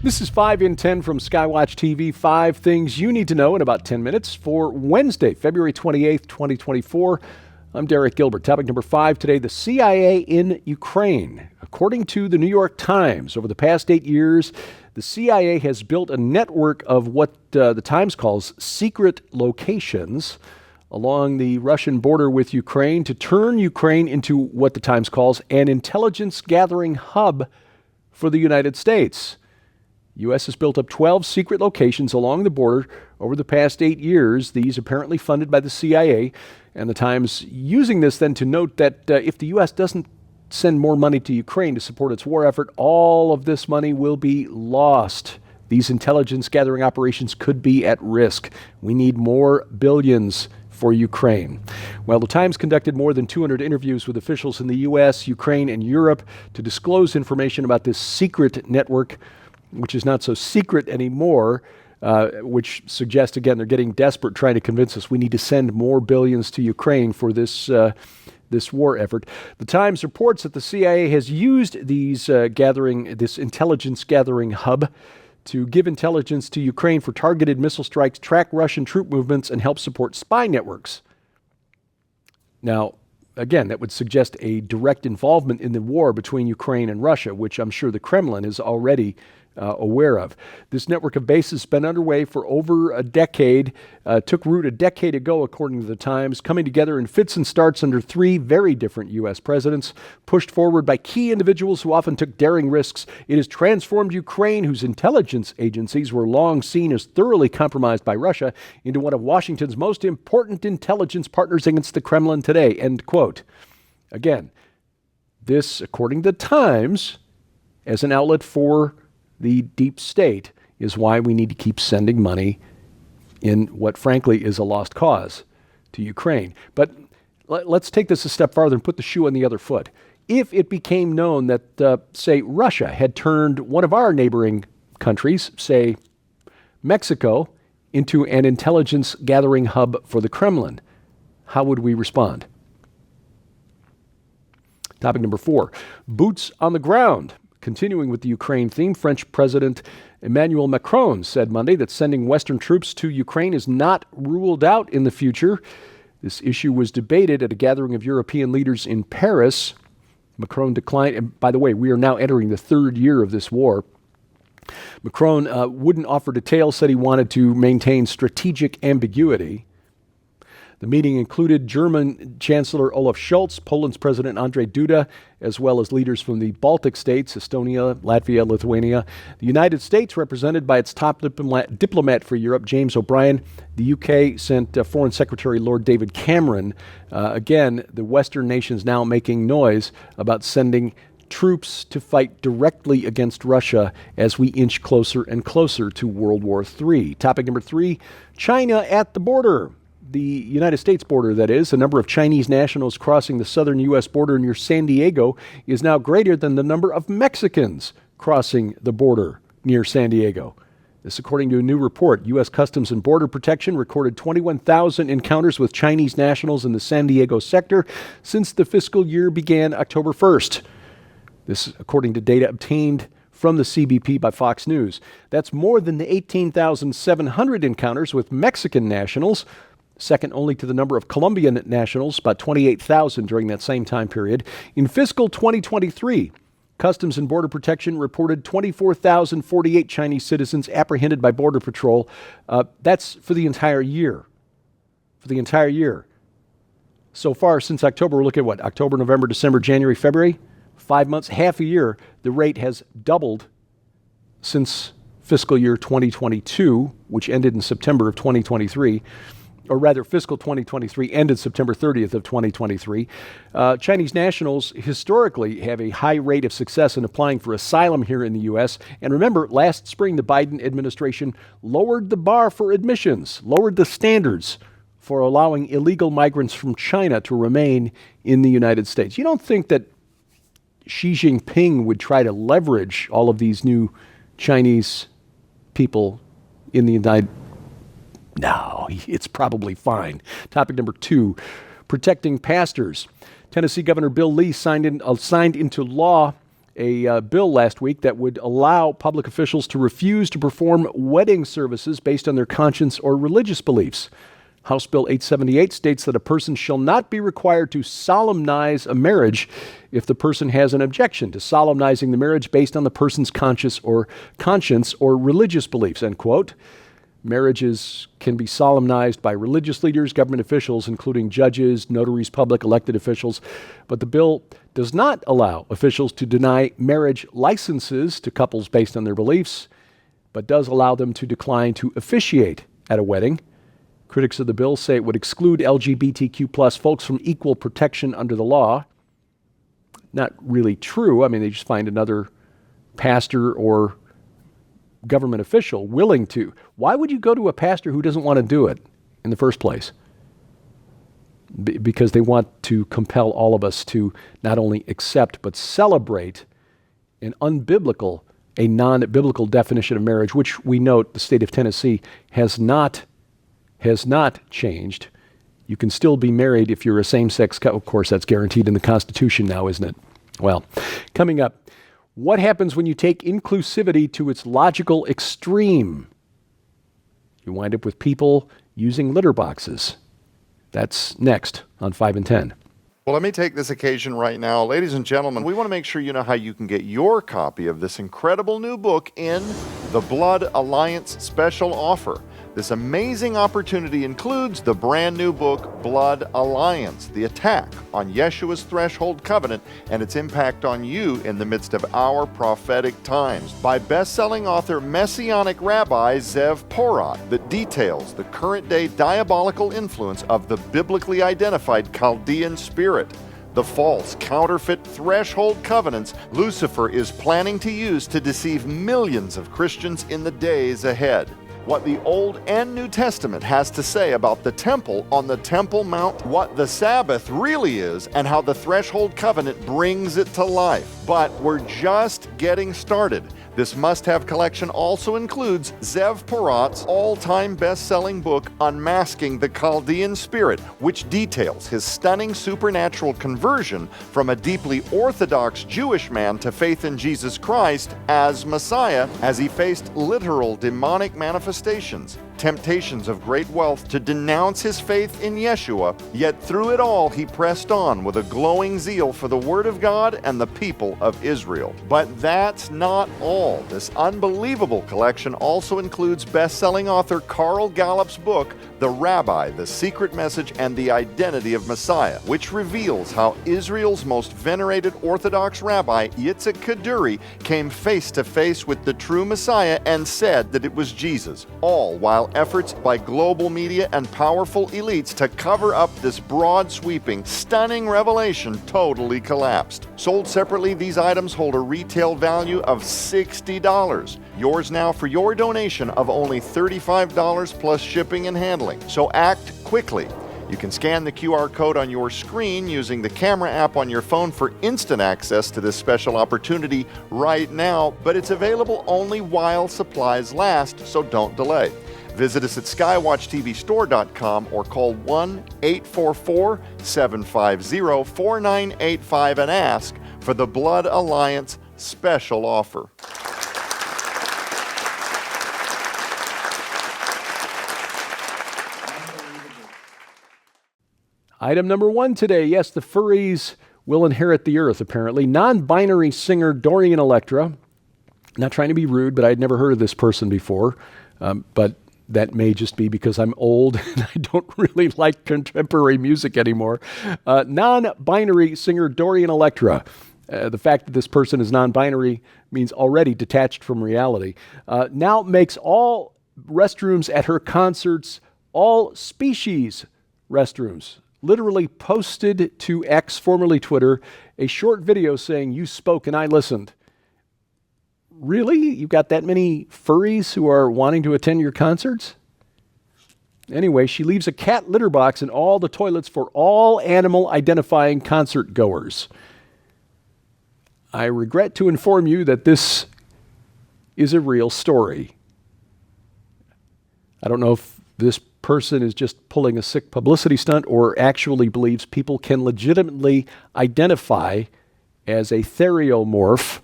This is 5 in 10 from Skywatch TV. 5 things you need to know in about 10 minutes for Wednesday, February 28th, 2024. I'm Derek Gilbert. Topic number 5 today, the CIA in Ukraine. According to the New York Times, over the past 8 years, the CIA has built a network of what the Times calls secret locations along the Russian border with Ukraine to turn Ukraine into what the Times calls an intelligence gathering hub for the United States. U.S. has built up 12 secret locations along the border over the past 8 years, these apparently funded by the CIA, and the Times using this then to note that if the U.S. doesn't send more money to Ukraine to support its war effort, all of this money will be lost. These intelligence gathering operations could be at risk. We need more billions for Ukraine. Well, the Times conducted more than 200 interviews with officials in the U.S., Ukraine, and Europe to disclose information about this secret network, which is not so secret anymore, which suggests, again, they're getting desperate trying to convince us we need to send more billions to Ukraine for this war effort. The Times reports that the CIA has used this intelligence gathering hub to give intelligence to Ukraine for targeted missile strikes, track Russian troop movements, and help support spy networks. Now, again, that would suggest a direct involvement in the war between Ukraine and Russia, which I'm sure the Kremlin is already aware of. This network of bases has been underway for over a decade, took root a decade ago, according to the Times, coming together in fits and starts under 3 very different U.S. presidents, pushed forward by key individuals who often took daring risks. It has transformed Ukraine, whose intelligence agencies were long seen as thoroughly compromised by Russia, into one of Washington's most important intelligence partners against the Kremlin today, end quote. Again, this, according to the Times, as an outlet for the deep state, is why we need to keep sending money in what, frankly, is a lost cause to Ukraine. But let's take this a step farther and put the shoe on the other foot. If it became known that, say, Russia had turned one of our neighboring countries, say Mexico, into an intelligence gathering hub for the Kremlin, how would we respond? Topic number 4, boots on the ground. Continuing with the Ukraine theme, French President Emmanuel Macron said Monday that sending Western troops to Ukraine is not ruled out in the future. This issue was debated at a gathering of European leaders in Paris. Macron declined, and by the way, we are now entering the 3rd year of this war. Macron wouldn't offer details, said he wanted to maintain strategic ambiguity. The meeting included German Chancellor Olaf Scholz, Poland's President Andrzej Duda, as well as leaders from the Baltic states, Estonia, Latvia, Lithuania. The United States, represented by its top diplomat for Europe, James O'Brien. The UK sent Foreign Secretary Lord David Cameron. Again, the Western nations now making noise about sending troops to fight directly against Russia as we inch closer and closer to World War III. Topic number 3, China at the border. The United States border, that is, the number of Chinese nationals crossing the southern U.S. border near San Diego is now greater than the number of Mexicans crossing the border near San Diego. This, according to a new report. U.S. Customs and Border Protection recorded 21,000 encounters with Chinese nationals in the San Diego sector since the fiscal year began October 1st. This, according to data obtained from the CBP by Fox News. That's more than the 18,700 encounters with Mexican nationals, second only to the number of Colombian nationals, about 28,000 during that same time period. In fiscal 2023, Customs and Border Protection reported 24,048 Chinese citizens apprehended by Border Patrol. That's for the entire year. For the entire year. So far, since October, we're looking at what? October, November, December, January, February? 5 months, half a year. The rate has doubled since fiscal year 2022, which ended in September of 2023. Or rather, fiscal 2023 ended September 30th of 2023. Chinese nationals historically have a high rate of success in applying for asylum here in the U.S. And remember, last spring, the Biden administration lowered the bar for admissions, lowered the standards for allowing illegal migrants from China to remain in the United States. You don't think that Xi Jinping would try to leverage all of these new Chinese people in the United States? No, it's probably fine. Topic number 2, protecting pastors. Tennessee Governor Bill Lee signed into law a bill last week that would allow public officials to refuse to perform wedding services based on their conscience or religious beliefs. House Bill 878 states that a person shall not be required to solemnize a marriage if the person has an objection to solemnizing the marriage based on the person's conscience or religious beliefs, end quote. Marriages can be solemnized by religious leaders, government officials, including judges, notaries public, elected officials. But the bill does not allow officials to deny marriage licenses to couples based on their beliefs, but does allow them to decline to officiate at a wedding. Critics of the bill say it would exclude LGBTQ plus folks from equal protection under the law. Not really true. I mean, they just find another pastor or government official willing to. Why would you go to a pastor who doesn't want to do it in the first place? Because they want to compel all of us to not only accept but celebrate a non-biblical definition of marriage, which we note the state of Tennessee has not changed. You can still be married if you're a same-sex couple. Of course, that's guaranteed in the Constitution now, isn't it? Well, coming up, what happens when you take inclusivity to its logical extreme? You wind up with people using litter boxes. That's next on 5 and 10. Well, let me take this occasion right now. Ladies and gentlemen, we want to make sure you know how you can get your copy of this incredible new book in the Blood Alliance special offer. This amazing opportunity includes the brand new book, Blood Alliance, the attack on Yeshua's threshold covenant and its impact on you in the midst of our prophetic times, by best-selling author Messianic Rabbi Zev Porat, that details the current-day diabolical influence of the biblically identified Chaldean spirit, the false, counterfeit threshold covenants Lucifer is planning to use to deceive millions of Christians in the days ahead. What the Old and New Testament has to say about the temple on the Temple Mount, what the Sabbath really is, and how the threshold covenant brings it to life. But we're just getting started. This must-have collection also includes Zev Porat's all-time best-selling book, Unmasking the Chaldean Spirit, which details his stunning supernatural conversion from a deeply Orthodox Jewish man to faith in Jesus Christ as Messiah, as he faced literal demonic manifestations, temptations of great wealth to denounce his faith in Yeshua, yet through it all he pressed on with a glowing zeal for the Word of God and the people of Israel. But that's not all. This unbelievable collection also includes best-selling author Carl Gallup's book, The Rabbi, The Secret Message and the Identity of Messiah, which reveals how Israel's most venerated Orthodox rabbi, Yitzhak Kaduri, came face-to-face with the true Messiah and said that it was Jesus, all while efforts by global media and powerful elites to cover up this broad-sweeping, stunning revelation totally collapsed. Sold separately, these items hold a retail value of $60. Yours now for your donation of only $35 plus shipping and handling. So act quickly. You can scan the QR code on your screen using the camera app on your phone for instant access to this special opportunity right now, but it's available only while supplies last, so don't delay. Visit us at skywatchtvstore.com or call 1-844-750-4985 and ask for the Blood Alliance special offer. Item number 1 today. Yes, the furries will inherit the earth, apparently. Non-binary singer Dorian Electra. Not trying to be rude, but I'd never heard of this person before. But that may just be because I'm old and I don't really like contemporary music anymore. Non-binary singer Dorian Electra. The fact that this person is non-binary means already detached from reality. Now makes all restrooms at her concerts all species restrooms. Literally posted to X, formerly Twitter, a short video saying, "You spoke and I listened." Really? You've got that many furries who are wanting to attend your concerts? Anyway, she leaves a cat litter box in all the toilets for all animal identifying concert goers. I regret to inform you that this is a real story. I don't know if this person is just pulling a sick publicity stunt or actually believes people can legitimately identify as a theriomorph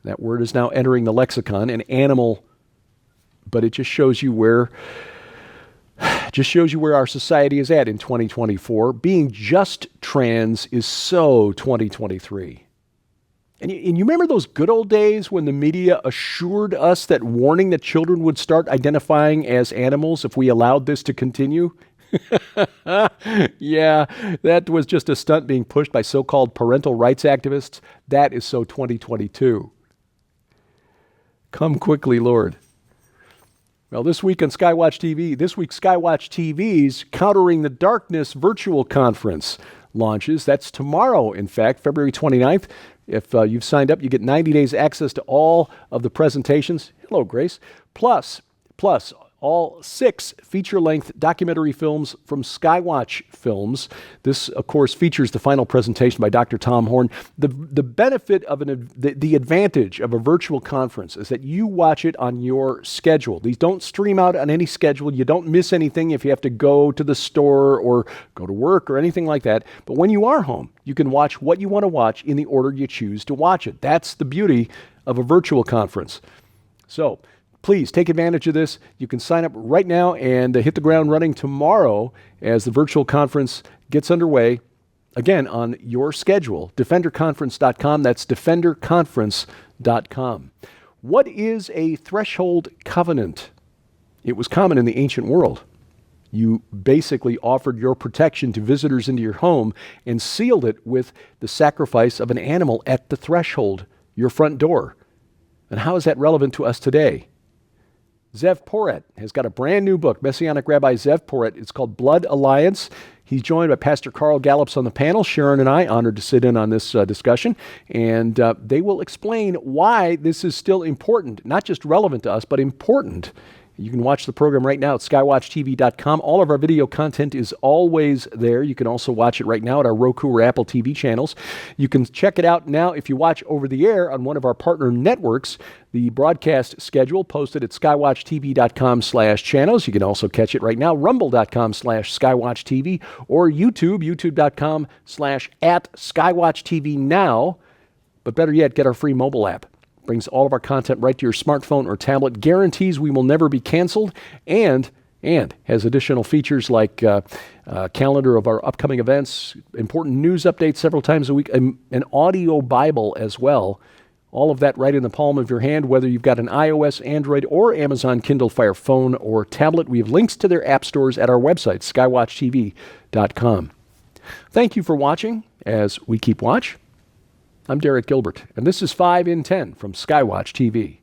That word is now entering the lexicon, an animal, but it just shows you where our society is at in 2024. Being just trans is so 2023. And you remember those good old days when the media assured us that warning that children would start identifying as animals if we allowed this to continue? Yeah, that was just a stunt being pushed by so-called parental rights activists. That is so 2022. Come quickly, Lord. Well, this week on Skywatch TV's Countering the Darkness virtual conference launches. That's tomorrow, in fact, February 29th. If you've signed up, you get 90 days access to all of the presentations. Hello, Grace. Plus, all 6 feature-length documentary films from Skywatch Films. This, of course, features the final presentation by Dr. Tom Horn. The benefit of the advantage of a virtual conference is that you watch it on your schedule. These don't stream out on any schedule. You don't miss anything if you have to go to the store or go to work or anything like that. But when you are home, you can watch what you want to watch in the order you choose to watch it. That's the beauty of a virtual conference. So, please take advantage of this. You can sign up right now and hit the ground running tomorrow as the virtual conference gets underway. Again, on your schedule, defenderconference.com. That's defenderconference.com. What is a threshold covenant? It was common in the ancient world. You basically offered your protection to visitors into your home and sealed it with the sacrifice of an animal at the threshold, your front door. And how is that relevant to us today? Zev Poret has got a brand new book, Messianic Rabbi Zev Poret. It's called Blood Alliance. He's joined by Pastor Carl Gallups on the panel. Sharon and I, honored to sit in on this discussion. And they will explain why this is still important, not just relevant to us, but important. You can watch the program right now at skywatchtv.com. All of our video content is always there. You can also watch it right now at our Roku or Apple TV channels. You can check it out now if you watch over the air on one of our partner networks. The broadcast schedule posted at skywatchtv.com/channels. You can also catch it right now, rumble.com/skywatchtv or youtube.com/@skywatchtv now. But better yet, get our free mobile app. Brings all of our content right to your smartphone or tablet, guarantees we will never be canceled, and has additional features like calendar of our upcoming events, important news updates several times a week, an audio Bible as well. All of that right in the palm of your hand, whether you've got an iOS, Android, or Amazon Kindle Fire phone or tablet. We have links to their app stores at our website, skywatchtv.com. Thank you for watching as we keep watch. I'm Derek Gilbert, and this is 5 in 10 from Skywatch TV.